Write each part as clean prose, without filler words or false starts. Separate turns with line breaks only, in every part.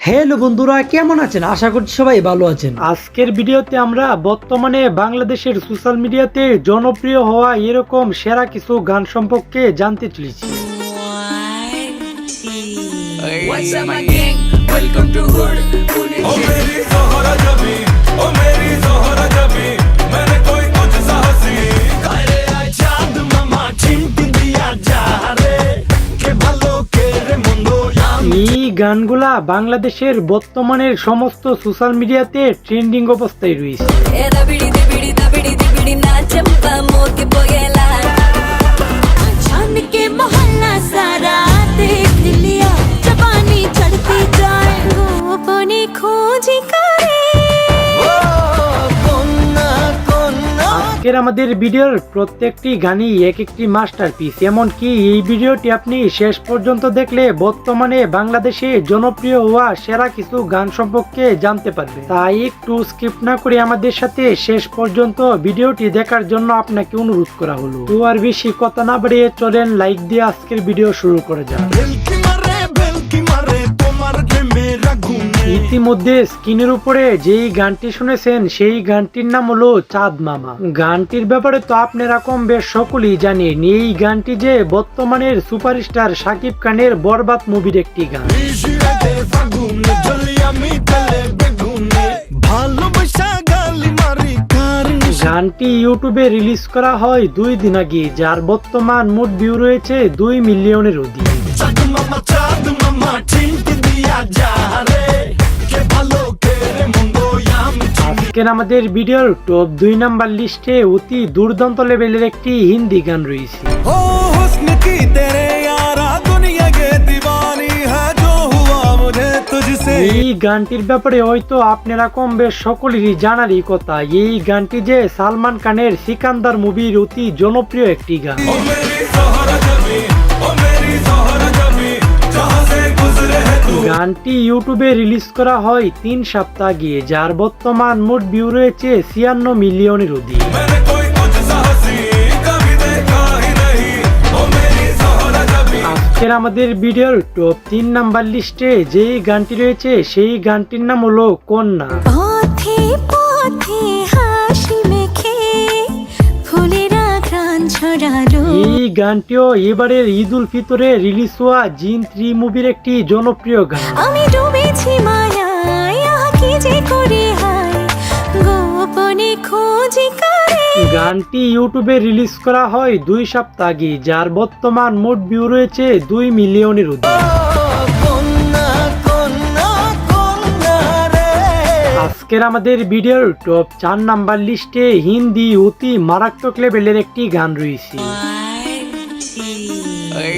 Hello বন্ধুরা, কেমন আছেন? আশা করছি সবাই ভালো আছেন। আজকের ভিডিওতে আমরা বর্তমানে বাংলাদেশের সোশ্যাল মিডিয়াতে জনপ্রিয় হওয়া এরকম সেরা কিছু গান সম্পর্কে জানতে চলেছি।
What's up my gang? Welcome to Hood.
ओ मेरी ज़ोहरा जबी, ओ मेरी ज़ोहरा जबी, मैंने कोई कुछ साहसी
अरे आजाद मामा चिंटी दिया जा रे के ভালো কে রে মন্দ
এই গানগুলা বাংলাদেশের বর্তমানের সমস্ত সোশ্যাল মিডিয়াতে ট্রেন্ডিং অবস্থায় রয়েছে।
ना चंपा मोके बोगेला छान के मोहल्ला सारा देख लिया जवानी चढ़ती जाए गोपने खोजी करे
আজকের আমাদের ভিডিওর প্রত্যেকটি গানই এক একটি মাস্টারপিস, এমনকি এই ভিডিওটি আপনি শেষ পর্যন্ত দেখলে বর্তমানে বাংলাদেশে জনপ্রিয় হওয়া সেরা কিছু গান সম্পর্কে জানতে পারবে। তাই একটু স্কিপ না করে আমাদের সাথে শেষ পর্যন্ত ভিডিওটি দেখার জন্য আপনাকে অনুরোধ করা হলো। তো আর বেশি কথা না বাড়িয়ে চলেন লাইক দিয়ে আজকের ভিডিও শুরু করা যাক।
বেলকি মারে তোমার প্রেমে রাগুনে
ইতিমধ্যে স্ক্রিনের উপরে যেই গানটি শুনেছেন সেই গানটির নাম হলো চাঁদ মামা। গানটির ব্যাপারে তো আপনারা কম বেশ সকলেই জানেন, এই গানটি যে বর্তমানের সুপারস্টার শাকিব খানের বরবাদ মুভির একটি গান।
ইশিরাতে ফাগুনে জ্বলি আমি তেলে বেগুনে ভালোবাসা গালি মারি কার
গানটি ইউটিউবে রিলিজ করা হয় 2 দিন আগে, যার বর্তমান মোট ভিউ রয়েছে 2 মিলিয়নের অধিক।
চাঁদ মামা চিন্তি দিয়া যা রে কে ভালো কে রে মন্দ আমি
আজকের আমাদের ভিডিওর টপ 2 নাম্বার লিস্টে অতি দুর্দান্ত লেভেলের একটি হিন্দি গান রয়েছে।
ओ हुस्न की तेरे यारा दुनिया के दीवानी है जो हुआ मुझे तुझसे
এই গানটির ব্যাপারে হয়তো আপনারা কম বেশ সকলেরই জানারই কথা, এই গানটি যে সালমান খানের সিকান্দার মুভির অতি জনপ্রিয় একটি গান।
ओ मेरी ज़ोहरा जबी, ओ मेरी ज़ोहरा जबी, जहाँ से गुजरे है तू
গানটি ইউটিউবে রিলিজ করা হয় 3 সপ্তাহ আগে, যার বর্তমান মোট ভিউ রয়েছে 56 মিলিয়নের অধিক।
मैंने कोई कुछ साहसी कभी देखा ही नहीं ओ मेरी ज़ोहरा जबी
আজকের আমাদের ভিডিওর টপ 3 নাম্বার লিস্টে যেই গানটি রয়েছে সেই গানটির নাম হলো কন্যা।
পথে পথে হাসি মেখে ফুলেরা ঘ্রাণ ছড়ালো
এই গানটিও এবারের ঈদ উল ফিতরে রিলিজ হওয়া জিন 3 মুভির একটি জনপ্রিয় গান।
আমি ডুবেছি মায়ায় আহা কি যে করি হায় গোপনে খোঁজি করে
গানটি ইউটিউবে রিলিজ করা হয় 2 সপ্তাহ আগে, যার বর্তমান মোট ভিউ রয়েছে 2 মিলিয়নের অধিক। আজকের আমাদের ভিডিওর টপ 4 নাম্বার লিস্টে হিন্দি অতি মারাত্মক লেভেলের একটি গান রয়েছে।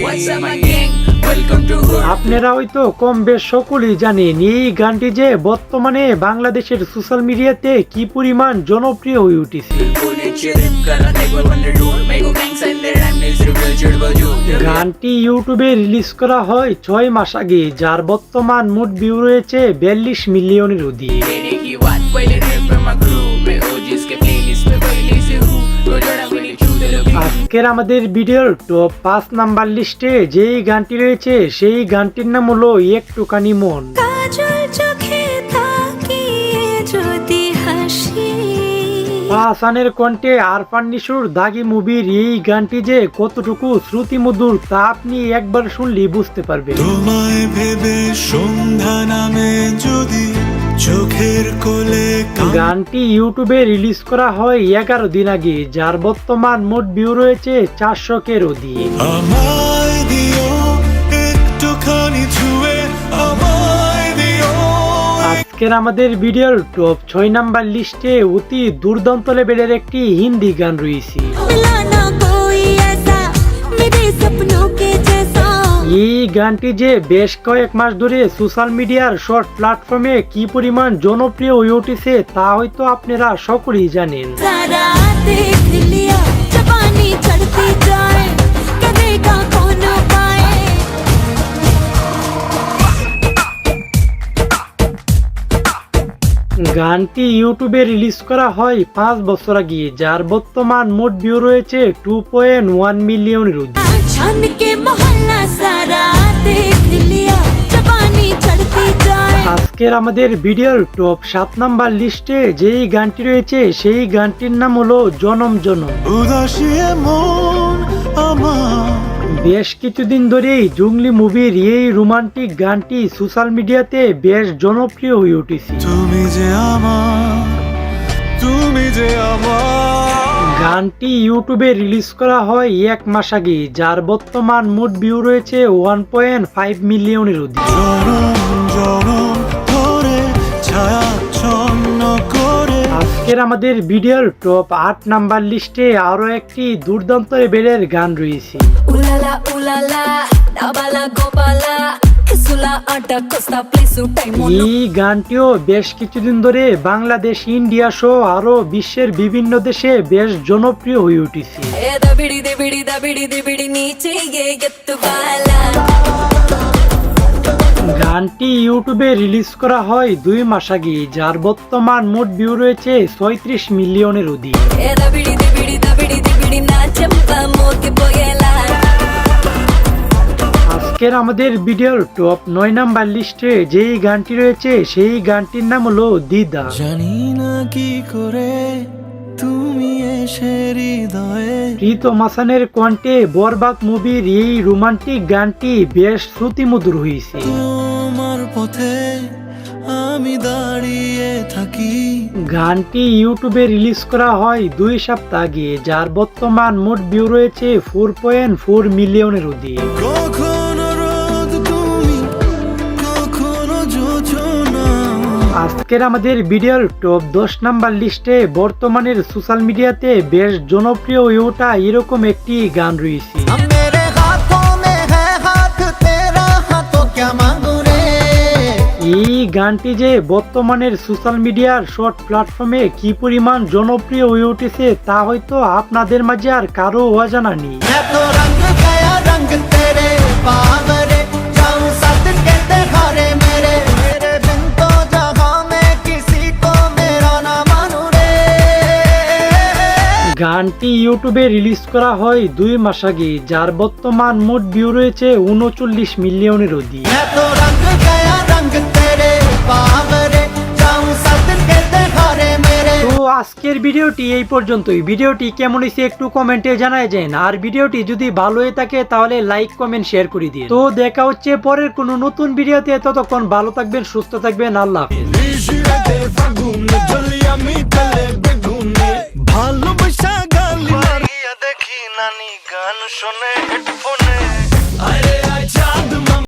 What's up my gang? Welcome to Hood.
আপনারা হয়তো কম বেশ সকলেই জানেন এই গানটি যে বর্তমানে বাংলাদেশের সোশ্যাল মিডিয়াতে কি পরিমাণ জনপ্রিয় হয়ে উঠেছে।
Pune chirip kara ekbar wonder dude meko gang sender and next real chirba ju
গানটি ইউটিউবে রিলিজ করা হয় 6 মাস আগে, যার বর্তমান মোট ভিউ রয়েছে 42 মিলিয়নের অধিক।
तेरे की बात पहले रे from my crew मैं ओ जिसके प्लेलिस्ट में पहले से हूँ तो जड़ा पहले छू दे लोग
আজকের আমাদের ভিডিওর টপ 5 নাম্বার লিস্টে যেই গানটি রয়েছে সেই গানটির নাম হলো একটুখানি মন।
কাজল চোখে তাকিয়ে যদি হাসি
হাসানের কণ্ঠে আরফান নিশোর দাগি মুভির এই গানটি যে কতটুকু শ্রুতিমধুর তা আপনি একবার শুনলেই বুঝতে পারবেন।
তোমায় ভেবে সন্ধ্যা নামে যদি চোখের কোলে
গানটি ইউটিউবে রিলিজ করা হয় 11 দিন আগে, যার বর্তমান মোট ভিউ রয়েছে 400-এর অধিক।
আমায় দিও একটুখানি ছুঁয়ে আমায় দিও
আজকের আমাদের ভিডিওর টপ 6 নাম্বার লিস্টে অতি দুর্দান্ত লেভেলের একটি হিন্দি গান রয়েছে।
मिला ना कोई ऐसा मेरे सपनों के जैसा
এই গানটি যে বেশ কয়েক মাস ধরে সোশ্যাল মিডিয়ার শর্ট প্ল্যাটফর্মে কি পরিমাণ জনপ্রিয় হয়ে উঠেছে তা হয়তো আপনারা সকলেই জানেন।
सारा देख लिया जवानी चढ़ती जाए करेगा कौन पाए
গানটি ইউটিউবে রিলিজ করা হয় 5 বছর আগে, যার বর্তমান মোট ভিউ রয়েছে 2.1 মিলিয়নের অধিক।
छान के मोहल्ला सारा देख लिया जवानी चढ़ती जाए
আজকের আমাদের ভিডিওর টপ 7 নাম্বার লিস্টে যেই গানটি রয়েছে সেই গানটির নাম হলো জনম জনম।
উদাসী মন আমার
বেশ কিছুদিন ধরেই জঙ্গলি মুভির এই রোমান্টিক গানটি সোশ্যাল মিডিয়াতে বেশ জনপ্রিয় হয়ে উঠেছে।
তুমি যে আমার
গানটি ইউটিউবে রিলিজ করা হয় 1 মাস আগে, যার বর্তমান মোট ভিউ রয়েছে 1.5 মিলিয়নের অধিক।
জনম জনম ধরে ছায়াচ্ছন্ন করে
আজকের আমাদের ভিডিওর টপ 8 নাম্বার লিস্টে আরো একটি দুর্দান্ত লেভেলের গান রয়েছে।
উলালা উলালা ডাবালা গোপালা সুলা আটা কোস্তা প্লেসু টাইম
এই গানটিও বেশ কিছুদিন ধরে বাংলাদেশ, ইন্ডিয়া সহ আরো বিশ্বের বিভিন্ন দেশে বেশ জনপ্রিয় হয়ে উঠেছে।
এ দবিড়ি দেবিড়ি নিচে গিয়ে গেতু বালা।
গানটি ইউটিউবে রিলিজ করা হয় 2 মাস আগে, যার বর্তমান মোট ভিউ রয়েছে 36 মিলিয়নের অধিক।
এ দবিড়ি দেবিড়ি না চম্পা মোকে বগেলা।
আজকের আমাদের ভিডিওর টপ 9 নাম্বার লিস্টে যেই গানটি রয়েছে সেই গানটির নাম হলো দিদা।
জানি না কি করে তুমি এসে হৃদয়ে
প্রীতম হাসানের কণ্ঠে বরবাদ মুভির এই রোমান্টিক গানটি বেশ শ্রুতিমধুর হয়েছে।
তোমার পথে আমি দাঁড়িয়ে থাকি
গানটি ইউটিউবে রিলিজ করা হয় 2 সপ্তাহ আগে, যার বর্তমান মোট ভিউ রয়েছে 4.4 মিলিয়নের অধিক।
কখনো রোদ তুমি কখনো জোছনা
আজকের আমাদের ভিডিওর টপ 10 নাম্বার লিস্টে বর্তমানের সোশ্যাল মিডিয়াতে বেশ জনপ্রিয় হয়ে ওঠা এরকম একটি গান রয়েছে।
मेरे हाथों में है हाथ तेरा हाथों क्या मांगू रे
এই গানটি যে বর্তমানের সোশ্যাল মিডিয়ার শর্ট প্ল্যাটফর্মে কি পরিমাণ জনপ্রিয় হয়ে উঠেছে তা হয়তো আপনাদের মাঝে আর কারো অজানা নেই।
मैं तो रंग गया रंग तेरे बावरे जाऊं साथ कहते हारे मेरे बिन तो जहां में किसी को मेरा ना मानू रे
গানটি ইউটিউবে রিলিজ করা হয় 2 মাস আগে, যার বর্তমান মোট ভিউ রয়েছে 39 মিলিয়নের অধিক।
मैं तो रंग गया रंग तेरे बावरे जाऊं साथ कहते हारे मेरे
তো আজকের ভিডিওটি এই পর্যন্তই। ভিডিওটি কেমন হয়েছে একটু কমেন্টে জানায় যান, আর ভিডিওটি যদি ভালো হয়ে থাকে তাহলে লাইক কমেন্ট শেয়ার করে দিন। তো দেখা হচ্ছে পরের কোনো নতুন ভিডিওতে, ততক্ষণ ভালো থাকবেন, সুস্থ থাকবেন, আল্লাহ হাফেজ।
ভালোবাসা গালি মারিয়া দেখি নানি গান শোনে হেডফোনে
अरे आजा